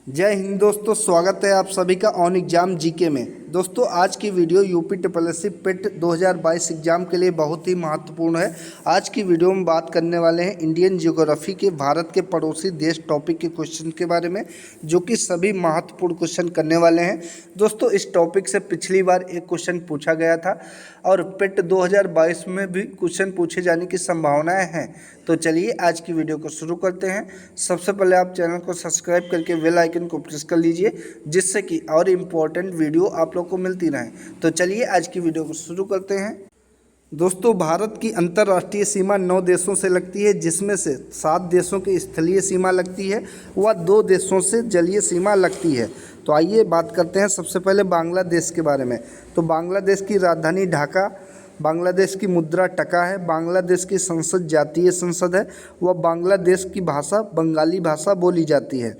जय हिंद दोस्तों, स्वागत है आप सभी का ऑन एग्जाम जीके में। दोस्तों आज की वीडियो यूपी ट्रिपलएससी पेट 2022 एग्जाम के लिए बहुत ही महत्वपूर्ण है। आज की वीडियो में बात करने वाले हैं इंडियन ज्योग्राफी के भारत के पड़ोसी देश टॉपिक के क्वेश्चन के बारे में, जो कि सभी महत्वपूर्ण क्वेश्चन करने वाले हैं। दोस्तों इस टॉपिक से पिछली बार एक क्वेश्चन पूछा गया था और पेट 2022 में भी क्वेश्चन पूछे जाने की संभावनाएँ हैं। तो चलिए आज की वीडियो को शुरू करते हैं। सबसे पहले आप चैनल को सब्सक्राइब करके बेल आइकन को प्रेस कर लीजिए, जिससे कि और इम्पोर्टेंट वीडियो आप लोग को मिलती रहे। तो चलिए आज की वीडियो को शुरू करते हैं। दोस्तों भारत की अंतर्राष्ट्रीय सीमा 9 देशों से लगती है, जिसमें से 7 देशों की स्थलीय सीमा लगती है व 2 देशों से जलीय सीमा लगती है। तो आइए बात करते हैं सबसे पहले बांग्लादेश के बारे में। तो बांग्लादेश की राजधानी ढाका, बांग्लादेश की मुद्रा टका है, बांग्लादेश की संसद जातीय संसद है व बांग्लादेश की भाषा बंगाली भाषा बोली जाती है।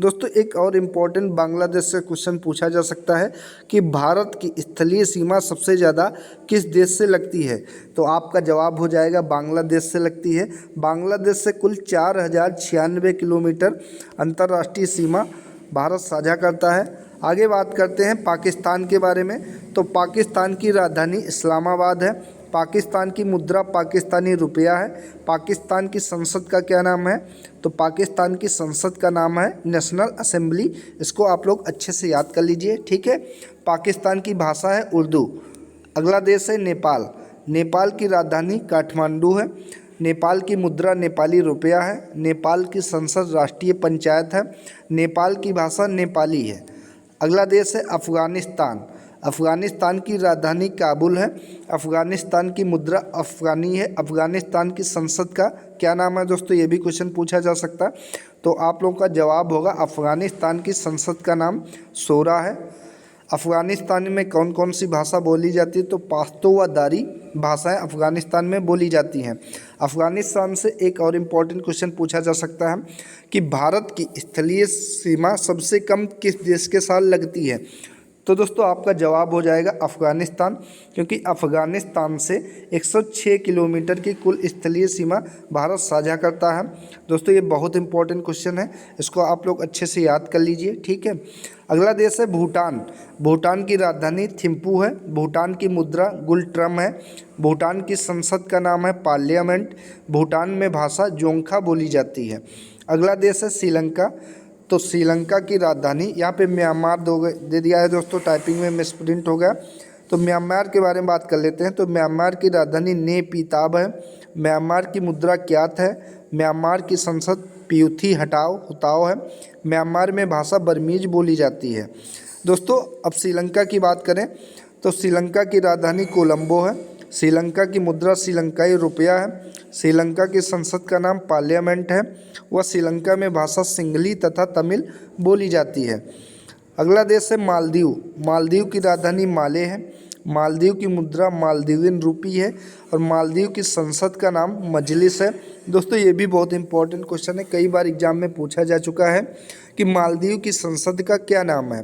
दोस्तों एक और इम्पॉर्टेंट बांग्लादेश से क्वेश्चन पूछा जा सकता है कि भारत की स्थलीय सीमा सबसे ज़्यादा किस देश से लगती है। तो आपका जवाब हो जाएगा बांग्लादेश से लगती है। बांग्लादेश से कुल 4096 किलोमीटर अंतर्राष्ट्रीय सीमा भारत साझा करता है। आगे बात करते हैं पाकिस्तान के बारे में। तो पाकिस्तान की राजधानी इस्लामाबाद है, पाकिस्तान की मुद्रा पाकिस्तानी रुपया है। पाकिस्तान की संसद का क्या नाम है? तो पाकिस्तान की संसद का नाम है नेशनल असेंबली। इसको आप लोग अच्छे से याद कर लीजिए, ठीक है। पाकिस्तान की भाषा है उर्दू। अगला देश है नेपाल। नेपाल की राजधानी काठमांडू है। नेपाल की मुद्रा नेपाली रुपया है। नेपाल की संसद राष्ट्रीय पंचायत है। नेपाल की भाषा नेपाली है। अगला देश है अफ़गानिस्तान। अफ़गानिस्तान की राजधानी काबुल है। अफ़गानिस्तान की मुद्रा अफ़गानी है। अफ़गानिस्तान की संसद का क्या नाम है दोस्तों? ये भी क्वेश्चन पूछा जा सकता है। तो आप लोगों का जवाब होगा अफ़गानिस्तान की संसद का नाम शोरा है। अफ़गानिस्तान में कौन कौन सी भाषा बोली जाती है? तो पाश्तो व दारी भाषाएं अफ़गानिस्तान में बोली जाती हैं। अफ़गानिस्तान से एक और इम्पॉर्टेंट क्वेश्चन पूछा जा सकता है कि भारत की स्थलीय सीमा सबसे कम किस देश के साथ लगती है। तो दोस्तों आपका जवाब हो जाएगा अफ़गानिस्तान, क्योंकि अफ़गानिस्तान से 106 किलोमीटर की कुल स्थलीय सीमा भारत साझा करता है। दोस्तों ये बहुत इंपॉर्टेंट क्वेश्चन है, इसको आप लोग अच्छे से याद कर लीजिए, ठीक है। अगला देश है भूटान। भूटान की राजधानी थिम्पू है। भूटान की मुद्रा गुलट्रम है। भूटान की संसद का नाम है पार्लियामेंट। भूटान में भाषा जोंखा बोली जाती है। अगला देश है श्रीलंका। तो श्रीलंका की राजधानी, यहाँ पे म्यांमार दे दिया है दोस्तों, टाइपिंग में मिसप्रिंट हो गया। तो म्यांमार के बारे में बात कर लेते हैं। तो म्यांमार की राजधानी ने पीताब है। म्यांमार की मुद्रा क्यात है। म्यांमार की संसद पियूथी हुताओ है। म्यांमार में भाषा बर्मीज बोली जाती है। दोस्तों अब श्रीलंका की बात करें तो श्रीलंका की राजधानी कोलंबो है। श्रीलंका की मुद्रा श्रीलंकाई रुपया है। श्रीलंका की संसद का नाम पार्लियामेंट है। वह श्रीलंका में भाषा सिंगली तथा तमिल बोली जाती है। अगला देश है मालदीव। मालदीव की राजधानी माले है। मालदीव की मुद्रा मालदीवियन रूपी है और मालदीव की संसद का नाम मजलिस है। दोस्तों ये भी बहुत इंपॉर्टेंट क्वेश्चन है, कई बार एग्जाम में पूछा जा चुका है कि मालदीव की संसद का क्या नाम है।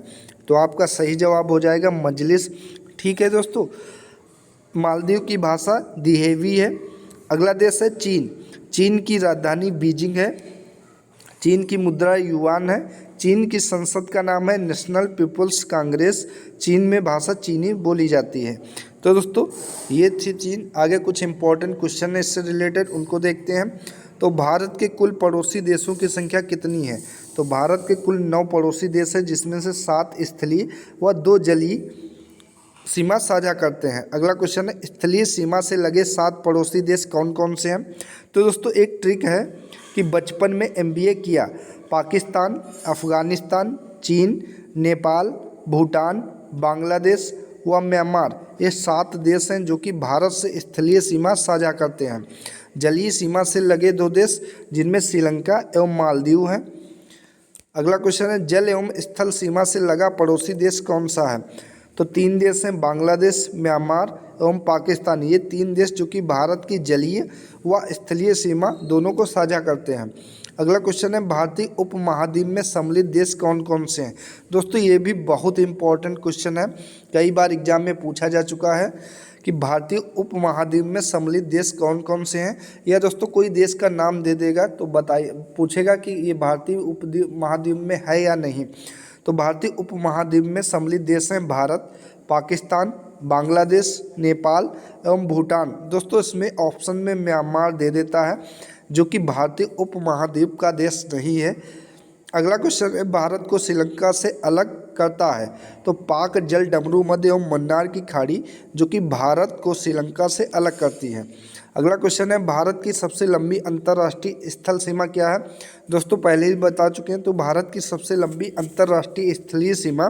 तो आपका सही जवाब हो जाएगा मजलिस, ठीक है दोस्तों। मालदीव की भाषा दिहेवी है। अगला देश है चीन। चीन की राजधानी बीजिंग है। चीन की मुद्रा युआन है। चीन की संसद का नाम है नेशनल पीपल्स कांग्रेस। चीन में भाषा चीनी बोली जाती है। तो दोस्तों ये थी चीन। आगे कुछ इंपॉर्टेंट क्वेश्चन है इससे रिलेटेड, उनको देखते हैं। तो भारत के कुल पड़ोसी देशों की संख्या कितनी है? तो भारत के कुल 9 पड़ोसी देश है, जिसमें से 7 स्थलीय व 2 जलीय सीमा साझा करते हैं। अगला क्वेश्चन है स्थलीय सीमा से लगे 7 पड़ोसी देश कौन कौन से हैं? तो दोस्तों एक ट्रिक है कि बचपन में MBA किया, पाकिस्तान, अफ़गानिस्तान, चीन, नेपाल, भूटान, बांग्लादेश व म्यांमार, ये 7 देश हैं जो कि भारत से स्थलीय सीमा साझा करते हैं। जलीय सीमा से लगे 2 देश, जिनमें श्रीलंका एवं मालदीव हैं। अगला क्वेश्चन है जल एवं स्थल सीमा से लगा पड़ोसी देश कौन सा है? तो 3 देश हैं, बांग्लादेश, म्यांमार एवं पाकिस्तान। ये 3 देश जो कि भारत की जलीय व स्थलीय सीमा दोनों को साझा करते हैं। अगला क्वेश्चन है भारतीय उपमहाद्वीप में सम्मिलित देश कौन कौन से हैं। दोस्तों ये भी बहुत इंपॉर्टेंट क्वेश्चन है, कई बार एग्जाम में पूछा जा चुका है कि भारतीय उपमहाद्वीप में सम्मिलित देश कौन कौन से हैं, या दोस्तों कोई देश का नाम दे देगा तो बताइए, पूछेगा कि ये भारतीय उपमहाद्वीप में है या नहीं। तो भारतीय उपमहाद्वीप में सम्मिलित देश हैं भारत, पाकिस्तान, बांग्लादेश, नेपाल एवं भूटान। दोस्तों इसमें ऑप्शन में म्यांमार दे देता है जो कि भारतीय उपमहाद्वीप का देश नहीं है। अगला क्वेश्चन है भारत को श्रीलंका से अलग करता है। तो पाक जल डमरू मध्य एवं मन्नार की खाड़ी जो कि भारत को श्रीलंका से अलग करती है। अगला क्वेश्चन है भारत की सबसे लंबी अंतर्राष्ट्रीय स्थल सीमा क्या है। दोस्तों पहले ही बता चुके हैं, तो भारत की सबसे लंबी अंतर्राष्ट्रीय स्थलीय सीमा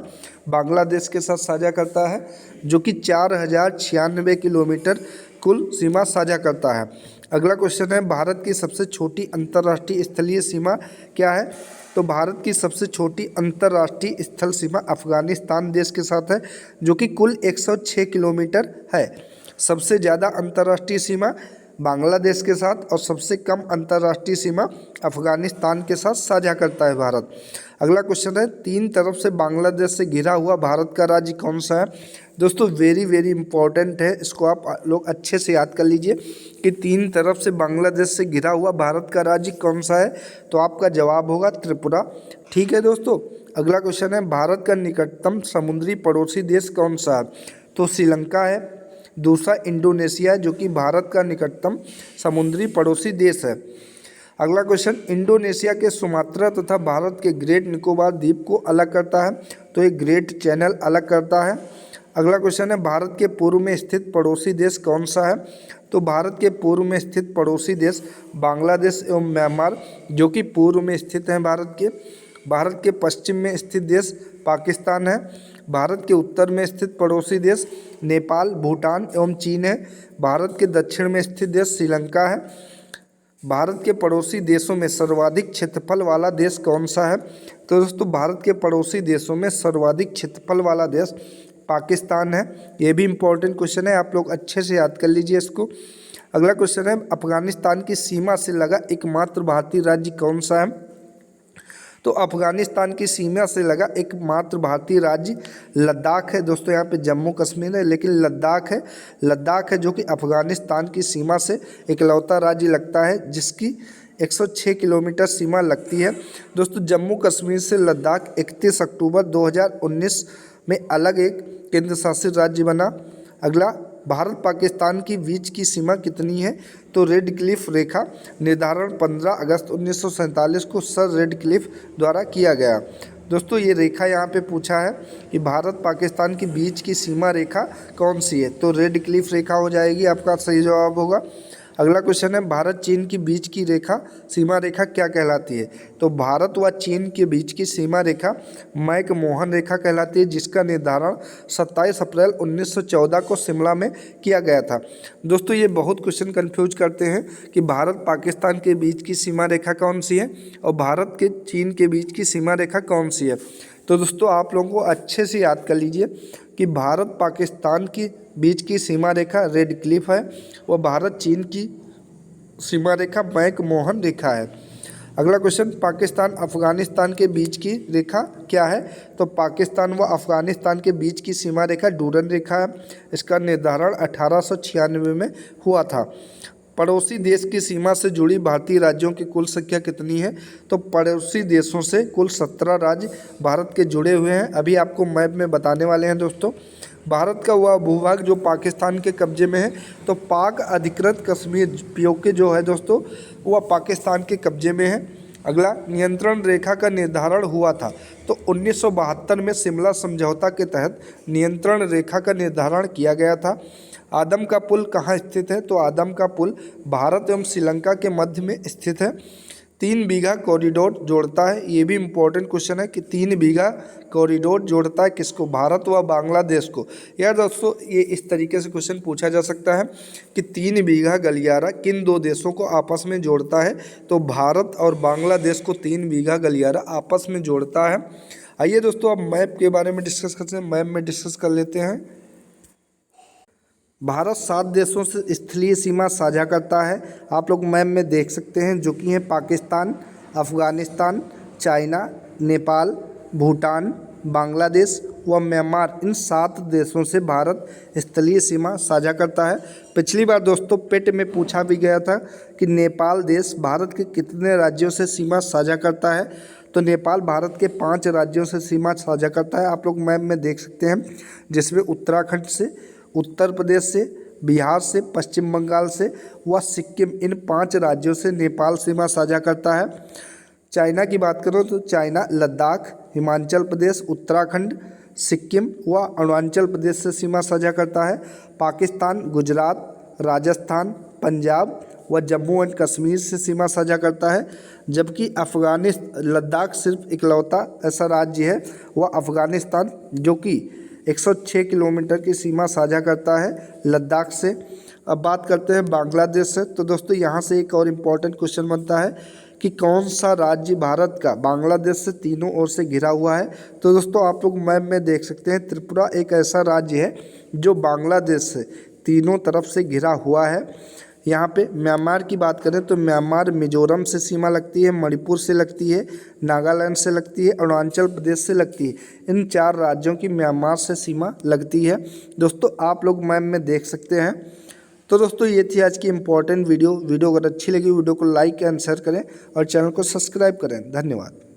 बांग्लादेश के साथ साझा करता है जो कि 4096 किलोमीटर कुल सीमा साझा करता है। अगला क्वेश्चन है भारत की सबसे छोटी अंतर्राष्ट्रीय स्थलीय सीमा क्या है। तो भारत की सबसे छोटी अंतर्राष्ट्रीय स्थल सीमा अफगानिस्तान देश के साथ है जो कि कुल 106 किलोमीटर है। सबसे ज़्यादा अंतर्राष्ट्रीय सीमा बांग्लादेश के साथ और सबसे कम अंतर्राष्ट्रीय सीमा अफगानिस्तान के साथ साझा करता है भारत। अगला क्वेश्चन है तीन तरफ से बांग्लादेश से घिरा हुआ भारत का राज्य कौन सा है। दोस्तों वेरी इंपॉर्टेंट है, इसको आप लोग अच्छे से याद कर लीजिए कि तीन तरफ से बांग्लादेश से घिरा हुआ भारत का राज्य कौन सा है। तो आपका जवाब होगा त्रिपुरा। ठीक है दोस्तों, अगला क्वेश्चन है भारत का निकटतम समुद्री पड़ोसी देश कौन सा है। तो श्रीलंका है, दूसरा इंडोनेशिया जो कि भारत का निकटतम समुद्री पड़ोसी देश है। अगला क्वेश्चन इंडोनेशिया के सुमात्रा तथा भारत के ग्रेट निकोबार द्वीप को अलग करता है। तो एक ग्रेट चैनल अलग करता है। अगला क्वेश्चन है भारत के पूर्व में स्थित पड़ोसी देश कौन सा है। तो भारत के पूर्व में स्थित पड़ोसी देश बांग्लादेश एवं म्यांमार जो कि पूर्व में स्थित हैं भारत के पश्चिम में स्थित देश पाकिस्तान है। भारत के उत्तर में स्थित पड़ोसी देश नेपाल, भूटान एवं चीन है। भारत के दक्षिण में स्थित देश श्रीलंका है। भारत के पड़ोसी देशों में सर्वाधिक क्षेत्रफल वाला देश कौन सा है। तो दोस्तों भारत के पड़ोसी देशों में सर्वाधिक क्षेत्रफल वाला देश पाकिस्तान है। ये भी इंपॉर्टेंट क्वेश्चन है, आप लोग अच्छे से याद कर लीजिए इसको। अगला क्वेश्चन है अफगानिस्तान की सीमा से लगा एकमात्र भारतीय राज्य कौन सा है। तो अफगानिस्तान की सीमा से लगा एकमात्र भारतीय राज्य लद्दाख है। दोस्तों यहाँ पे जम्मू कश्मीर है लेकिन लद्दाख है जो कि अफगानिस्तान की सीमा से इकलौता राज्य लगता है जिसकी 106 किलोमीटर सीमा लगती है। दोस्तों जम्मू कश्मीर से लद्दाख 31 अक्टूबर 2019 में अलग एक केंद्र शासित राज्य बना। अगला भारत पाकिस्तान की बीच की सीमा कितनी है। तो रेड क्लिफ रेखा निर्धारण 15 अगस्त 1947 को सर रेड क्लिफ द्वारा किया गया। दोस्तों ये रेखा यहाँ पे पूछा है कि भारत पाकिस्तान की बीच की सीमा रेखा कौन सी है। तो रेड क्लिफ रेखा हो जाएगी, आपका सही जवाब होगा। अगला क्वेश्चन है भारत चीन की बीच की रेखा सीमा रेखा क्या कहलाती है। तो भारत व चीन के बीच की सीमा रेखा मैक-मोहन रेखा कहलाती है जिसका निर्धारण 27 अप्रैल 1914 को शिमला में किया गया था। दोस्तों ये बहुत क्वेश्चन कंफ्यूज करते हैं कि भारत पाकिस्तान के बीच की सीमा रेखा कौन सी है और भारत के चीन के बीच की सीमा रेखा कौन सी है। तो दोस्तों आप लोगों को अच्छे से याद कर लीजिए कि भारत पाकिस्तान की बीच की सीमा रेखा रेड क्लिफ है व भारत चीन की सीमा रेखा मैक-मोहन रेखा है। अगला क्वेश्चन पाकिस्तान अफगानिस्तान के बीच की रेखा क्या है। तो पाकिस्तान व अफगानिस्तान के बीच की सीमा रेखा डूरन रेखा है। इसका निर्धारण 1896 में हुआ था। पड़ोसी देश की सीमा से जुड़ी भारतीय राज्यों की कुल संख्या कितनी है। तो पड़ोसी देशों से कुल 17 राज्य भारत के जुड़े हुए हैं। अभी आपको मैप में बताने वाले हैं दोस्तों। भारत का वह भूभाग जो पाकिस्तान के कब्जे में है, तो पाक अधिकृत कश्मीर पीओके जो है दोस्तों वह पाकिस्तान के कब्जे में है। अगला नियंत्रण रेखा का निर्धारण हुआ था। तो 1972 में शिमला समझौता के तहत नियंत्रण रेखा का निर्धारण किया गया था। आदम का पुल कहाँ स्थित है। तो आदम का पुल भारत एवं श्रीलंका के मध्य में स्थित है। 3 बीघा कॉरिडोर जोड़ता है। ये भी इम्पोर्टेंट क्वेश्चन है कि 3 बीघा कॉरिडोर जोड़ता है किसको, भारत व बांग्लादेश को। यार दोस्तों ये इस तरीके से क्वेश्चन पूछा जा सकता है कि 3 बीघा गलियारा किन 2 देशों को आपस में जोड़ता है। तो भारत और बांग्लादेश को 3 बीघा गलियारा आपस में जोड़ता है। आइए दोस्तों अब मैप के बारे में डिस्कस करते हैं। मैप में डिस्कस कर लेते हैं। भारत 7 देशों से स्थलीय सीमा साझा करता है। आप लोग मैप में देख सकते हैं जो कि हैं पाकिस्तान, अफ़गानिस्तान, चाइना, नेपाल, भूटान, बांग्लादेश व म्यांमार, इन 7 देशों से भारत स्थलीय सीमा साझा करता है। पिछली बार दोस्तों पेट में पूछा भी गया था कि नेपाल देश भारत के कितने राज्यों से सीमा साझा करता है, तो नेपाल भारत के 5 राज्यों से सीमा साझा करता है। आप लोग मैप में देख सकते हैं, जिसमें उत्तराखंड से, उत्तर प्रदेश से, बिहार से, पश्चिम बंगाल से व सिक्किम, इन 5 राज्यों से नेपाल सीमा साझा करता है। चाइना की बात करो तो चाइना लद्दाख, हिमाचल प्रदेश, उत्तराखंड, सिक्किम व अरुणाचल प्रदेश से सीमा साझा करता है। पाकिस्तान गुजरात, राजस्थान, पंजाब व जम्मू एंड कश्मीर से सीमा साझा करता है। जबकि लद्दाख सिर्फ इकलौता ऐसा राज्य है वह अफ़गानिस्तान, जो कि 106 किलोमीटर की सीमा साझा करता है लद्दाख से। अब बात करते हैं बांग्लादेश से। तो दोस्तों यहाँ से एक और इम्पॉर्टेंट क्वेश्चन बनता है कि कौन सा राज्य भारत का बांग्लादेश से तीनों ओर से घिरा हुआ है। तो दोस्तों आप लोग मैप में देख सकते हैं, त्रिपुरा एक ऐसा राज्य है जो बांग्लादेश से तीनों तरफ से घिरा हुआ है। यहाँ पे म्यांमार की बात करें तो म्यांमार मिजोरम से सीमा लगती है, मणिपुर से लगती है, नागालैंड से लगती है, अरुणाचल प्रदेश से लगती है। इन 4 राज्यों की म्यांमार से सीमा लगती है। दोस्तों आप लोग मैप में देख सकते हैं। तो दोस्तों ये थी आज की इम्पोर्टेंट वीडियो अगर अच्छी लगी वीडियो को लाइक एंड शेयर करें और चैनल को सब्सक्राइब करें। धन्यवाद।